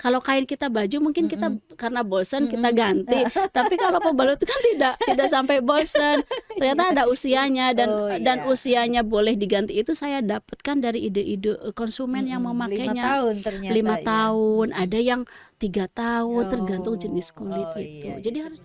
kalau kain kita baju mungkin kita Mm-mm. karena bosan kita Mm-mm. ganti, tapi kalau pembalut itu kan tidak sampai bosan. Ternyata ada usianya Oh dan iya. usianya boleh diganti itu saya dapatkan dari ide-ide konsumen yang 5 memakainya. tahun ternyata 5 tahun, ya. ada yang 3 tahun, tergantung Oh, jenis kulit oh iya, gitu. iya. Jadi harus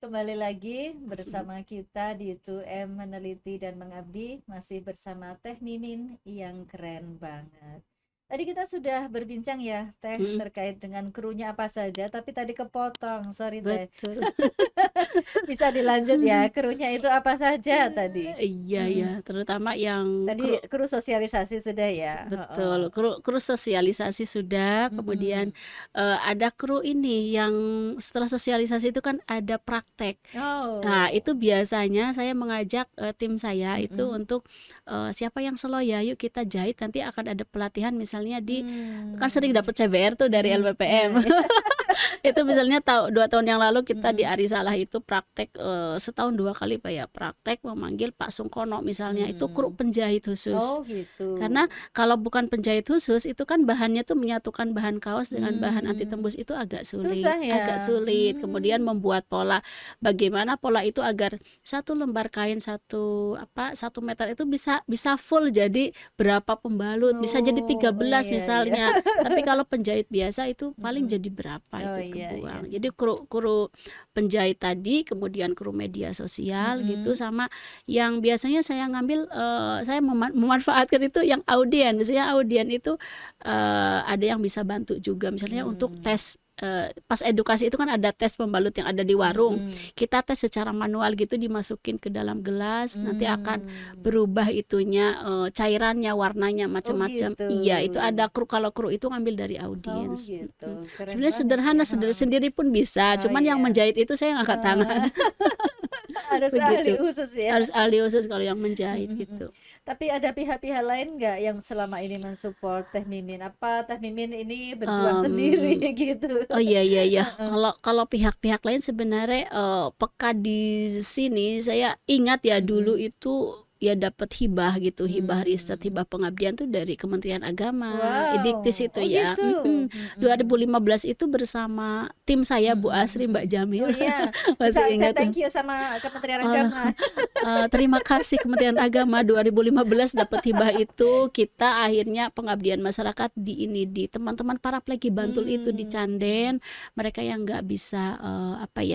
Kembali lagi bersama kita di 2M Meneliti dan Mengabdi, masih bersama Teh Mimin yang keren banget. Tadi kita sudah berbincang ya, Teh, Mm, terkait dengan krunya apa saja, tapi tadi kepotong, sorry Teh. betul. Bisa dilanjut ya, krunya itu apa saja tadi? Iya ya, Mm-mm. terutama yang Tadi kru sosialisasi sudah ya. Heeh. betul, kru sosialisasi sudah, kemudian Mm-mm. ada kru ini yang setelah sosialisasi itu kan ada praktek. Nah, Oh. itu biasanya saya mengajak tim saya itu Mm-mm. untuk siapa yang slow ya, yuk kita jahit, nanti akan ada pelatihan misalnya kan sering dapat CBR tuh dari Nah, LPPM. Itu misalnya 2 tahun yang lalu kita di mm-mm. Arisalah itu praktek setahun 2 kali Pak ya, praktek memanggil Pak Sungkono misalnya, itu kru Hmm. penjahit khusus. Oh gitu. Karena kalau bukan penjahit khusus itu kan bahannya tuh menyatukan bahan kaos dengan bahan anti tembus itu Susah agak ya. sulit. Kemudian membuat pola, bagaimana pola itu agar satu lembar kain 1 meter itu bisa full jadi berapa pembalut, bisa jadi Oh 13 iya iya. misalnya. Tapi kalau penjahit biasa itu paling Mm-mm. jadi berapa Oh itu iya iya. kebuang. Jadi kru penjahit tadi, kemudian kru media sosial gitu, Mm-mm. sama yang biasanya saya ngambil, saya memanfaatkan itu yang audien. Misalnya audien itu ada yang bisa bantu juga misalnya untuk tes, pas edukasi itu kan ada tes pembalut yang ada di warung. Mm-mm. Kita tes secara manual gitu, dimasukin ke dalam gelas, nanti akan Mm. berubah itunya, cairannya, warnanya Oh macam-macam. gitu. Iya, itu ada kru, kalau kru itu ngambil dari Oh audiens. gitu. Keren Sebenarnya banget sederhana, ya. Heeh. sendiri pun bisa, Oh cuman yang iya. menjahit itu saya ngangkat tangan. Harus ahli Begitu. khusus ya. Harus ahli khusus kalau yang menjahit Mm-mm. gitu. Tapi ada pihak-pihak lain nggak yang selama ini mensupport Teh Mimin? Apa Teh Mimin ini berjuang sendiri Mmm, gitu? oh iya iya iya. Heeh. Kalau pihak-pihak lain sebenarnya, peka di sini, saya ingat ya dulu Mm-mm. itu ya dapat hibah gitu, hibah riset, Hmm. hibah pengabdian tuh dari Kementerian Agama, Idiktis Wow, itu oh ya. gitu. Dua Mm-mm. ribu lima belas itu bersama tim saya Bu Mm-mm, Asri, Mbak mm-mm. Jamil, Oh iya, masih saya ingat. thank you sama Kementerian Oh, Agama. terima kasih Kementerian Agama, 2015 dapat hibah itu, kita akhirnya pengabdian masyarakat di teman-teman paraplégi Bantul itu di Hmm. Canden, mereka yang nggak bisa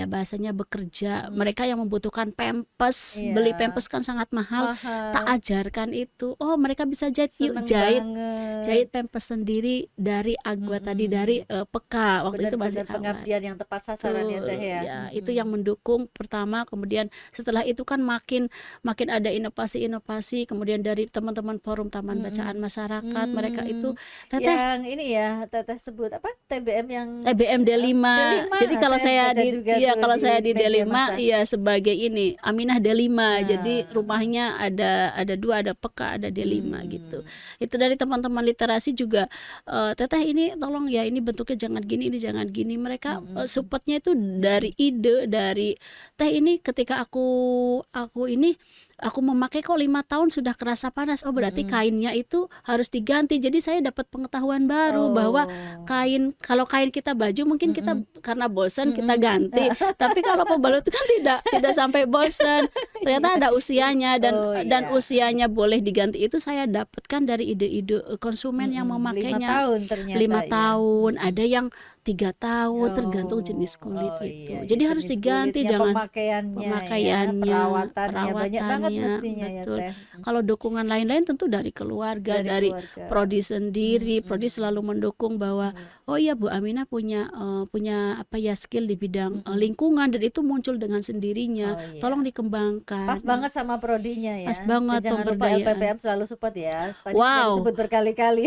bahasanya bekerja, Mm-mm. mereka yang membutuhkan pempes, Iya, beli pempes kan sangat mahal, tak mahal. ajarkan itu, oh mereka bisa jahit, yuk Seneng jahit banget. jahit pempes sendiri dari Agwa tadi, dari Mm-mm. Peka, waktu itu masih Benar-benar awal. pengabdian yang tepat sasaran ya Teh Betul, ya. ya itu yang Mm-mm. mendukung pertama, kemudian setelah itu kan makin makin ada inovasi-inovasi, kemudian dari teman-teman forum Taman Bacaan Mm-mm. Masyarakat, mereka itu, Hmm. Teteh, Yang ini ya, Teteh sebut apa? TBM yang TBM D5. D5. Jadi kalau Saya saya baca juga tuh kalau di saya di media D5 massa. iya sebagai ini Aminah D5. Jadi Nah, rumahnya ada dua, ada Peka, ada D5 gitu. hmm. Itu dari teman-teman literasi juga, Teteh ini tolong ya, ini bentuknya jangan gini, ini jangan gini. Mereka Mm-mm. supportnya itu dari Mm-mm. ide, dari Teh ini ketika aku memakai kok 5 tahun sudah kerasa panas. Oh berarti Mm-mm. kainnya itu harus diganti. Jadi saya dapat pengetahuan baru bahwa Oh. kalau kain kita baju mungkin kita Mm-mm. karena bosan kita Mm-mm. ganti. Tapi kalau pembalut itu kan tidak sampai bosan. Ternyata Iya. ada usianya, Oh dan iya. usianya boleh diganti itu saya dapatkan dari ide-ide konsumen yang Mm-mm. 5 memakainya. tahun ternyata 5 tahun, ya. ada yang 3 tahun, tergantung jenis Oh, kulit oh itu. iya, ya, Jadi harus jenis diganti, kulitnya, jangan pemakaiannya ya, pemakaiannya, perawatannya banyak banget perawatannya, mestinya ya betul. Teh. Kalau dukungan lain-lain tentu dari keluarga, Dari dari keluarga. prodi sendiri. Prodi Mm-mm. selalu mendukung bahwa Mm. oh iya Bu Aminah punya skill di bidang Mm-mm. lingkungan, dan itu muncul dengan sendirinya. Oh Tolong iya. Pas dikembangkan. banget sama prodinya Pas ya. Dan banget jangan lupa pemberdayaan. LPPM selalu support ya. Tadi sudah Wow. disebut berkali-kali.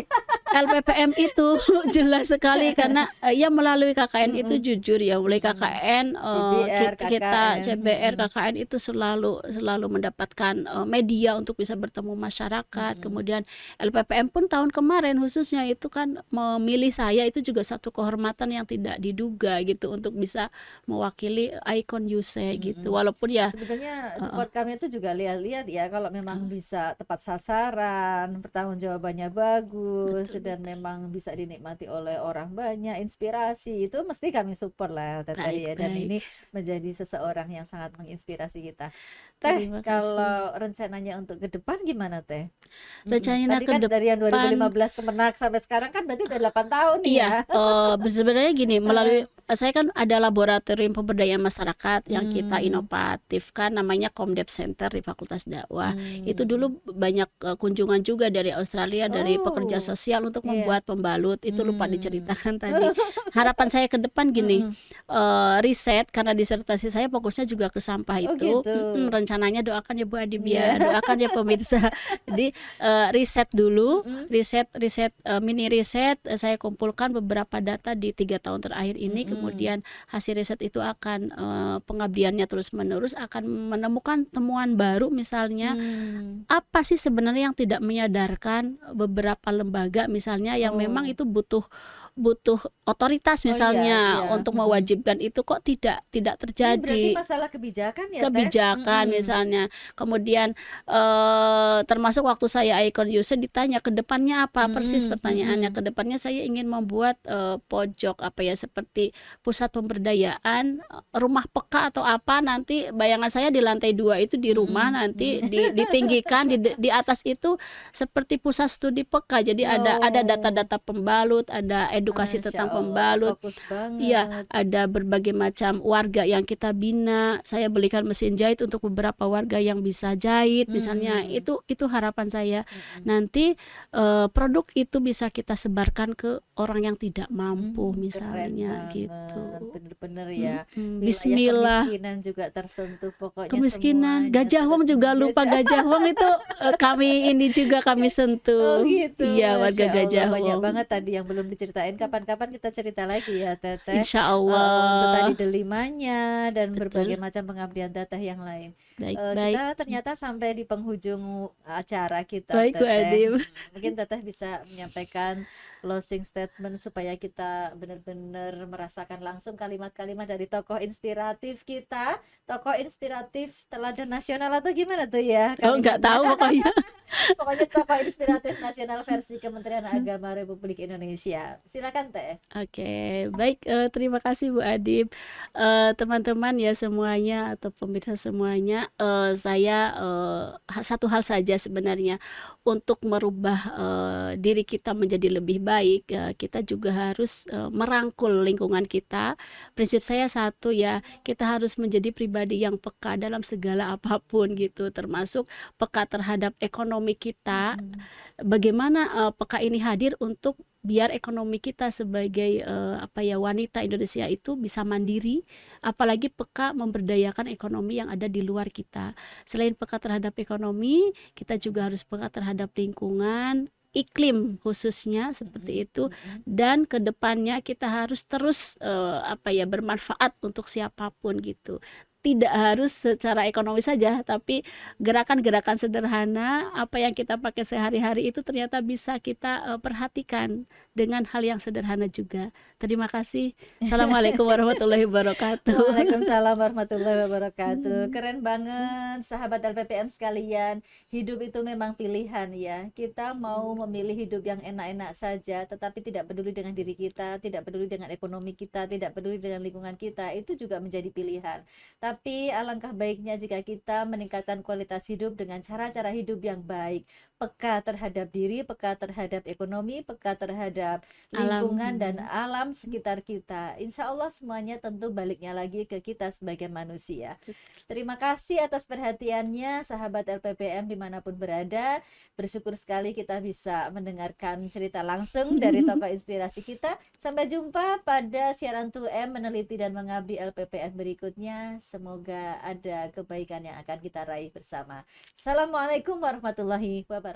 LPPM itu jelas sekali karena ya melalui KKN itu jujur ya, mulai KKN CBR, kita KKN. CBR KKN itu selalu mendapatkan media untuk bisa bertemu masyarakat. Kemudian LPPM pun tahun kemarin khususnya itu kan memilih saya, itu juga satu kehormatan yang tidak diduga gitu untuk bisa mewakili ikon UC gitu. Walaupun ya Sebetulnya support kami itu juga lihat-lihat ya, kalau memang bisa tepat sasaran, pertanggungjawabannya bagus, dan memang bisa dinikmati oleh orang banyak, inspirasi, itu mesti kami support lah Teteh ya. Dan baik-baik. ini menjadi seseorang yang sangat menginspirasi kita. Terima kasih. Kalau rencananya untuk ke depan gimana Teh? Rencana Tadi ke kan dari yang depan 2015 Kemenak sampai sekarang kan berarti udah 8 tahun nih ya. iya, sebenarnya gini, melalui saya kan ada laboratorium pemberdayaan masyarakat yang kita inovatifkan namanya Komdep Center di Fakultas Dakwah. Itu dulu banyak kunjungan juga dari Australia, dari pekerja Oh, sosial untuk iya. membuat pembalut. Itu lupa diceritakan tadi. Harapan saya ke depan gini, riset karena disertasi saya fokusnya juga ke sampah Oh itu. gitu. Rencananya doakan ya Bu Adib Iya. ya, doakan ya pemirsa. Jadi riset dulu, riset mini riset, saya kumpulkan beberapa data di 3 tahun terakhir ini. Kemudian hasil riset itu akan pengabdiannya terus menerus akan menemukan temuan baru, misalnya apa sih sebenarnya yang tidak menyadarkan beberapa lembaga misalnya yang memang itu butuh otoritas Oh iya, misalnya iya. untuk mewajibkan itu, kok tidak Ini berarti terjadi masalah kebijakan ya Teh? kebijakan misalnya. Kemudian termasuk waktu saya ikon user ditanya ke depannya apa, persis pertanyaannya, ke depannya saya ingin membuat pojok apa ya, seperti pusat pemberdayaan, rumah peka atau apa, nanti bayangan saya di lantai 2 itu di rumah, nanti ditinggikan di atas itu seperti pusat studi peka. Jadi ada data-data pembalut, ada edukasi Masya tentang Allah, pembalut. fokus Iya, banget. ada berbagai macam warga yang kita bina. Saya belikan mesin jahit untuk beberapa warga yang bisa jahit misalnya. Itu harapan saya. Nanti produk itu bisa kita sebarkan ke orang yang tidak mampu Keren misalnya banget, gitu. bener-bener ya. Wilayah Bismillah. kemiskinan juga tersentuh, pokoknya Kemiskinan, semuanya Gajah Wong terus juga lupa, Gajah Wong itu kami ini juga kami Oh sentuh. gitu, Iya, warga Masya Allah, Gajah banyak Wong. banget tadi yang belum diceritain. Kapan-kapan kita cerita lagi ya Teteh. Insya Untuk tadi Allah. delimanya dan berbagai Betul. macam pengabdian Teteh yang lain. Baik-baik. Kita ternyata sampai di penghujung acara kita Baik Bu Teteh. Adib. Mungkin Teteh bisa menyampaikan closing statement supaya kita benar-benar merasakan langsung kalimat-kalimat dari tokoh inspiratif kita, tokoh inspiratif teladan nasional atau gimana tuh ya Oh, nggak kalimatnya. tahu pokoknya. Pokoknya tokoh inspiratif nasional versi Kementerian Agama Republik Indonesia. Silakan Teh. Oke, baik, terima kasih Bu Adib. Teman-teman ya semuanya atau pemirsa semuanya, saya satu hal saja sebenarnya, untuk merubah diri kita menjadi lebih baik, kita juga harus merangkul lingkungan kita. Prinsip saya satu ya, kita harus menjadi pribadi yang peka dalam segala apapun gitu, termasuk peka terhadap ekonomi kita. Bagaimana peka ini hadir untuk biar ekonomi kita sebagai wanita Indonesia itu bisa mandiri, apalagi peka memberdayakan ekonomi yang ada di luar kita. Selain peka terhadap ekonomi, kita juga harus peka terhadap lingkungan, iklim khususnya seperti itu, dan kedepannya kita harus terus bermanfaat untuk siapapun gitu. Tidak harus secara ekonomi saja, tapi gerakan-gerakan sederhana apa yang kita pakai sehari-hari itu ternyata bisa kita perhatikan dengan hal yang sederhana juga. Terima kasih. Assalamualaikum warahmatullahi wabarakatuh. Waalaikumsalam warahmatullahi wabarakatuh. Keren banget sahabat LPPM sekalian. Hidup itu memang pilihan ya. Kita mau memilih hidup yang enak-enak saja, tetapi tidak peduli dengan diri kita, tidak peduli dengan ekonomi kita, tidak peduli dengan lingkungan kita, itu juga menjadi pilihan. Tapi alangkah baiknya jika kita meningkatkan kualitas hidup dengan cara-cara hidup yang baik, peka terhadap diri, peka terhadap ekonomi, peka terhadap lingkungan dan alam sekitar kita. Insya Allah semuanya tentu baliknya lagi ke kita sebagai manusia. Terima kasih atas perhatiannya sahabat LPPM dimanapun berada. Bersyukur sekali kita bisa mendengarkan cerita langsung dari tokoh inspirasi kita. Sampai jumpa pada siaran 2M Meneliti dan Mengabdi LPPM berikutnya. Semoga ada kebaikan yang akan kita raih bersama. Assalamualaikum warahmatullahi wabarakatuh.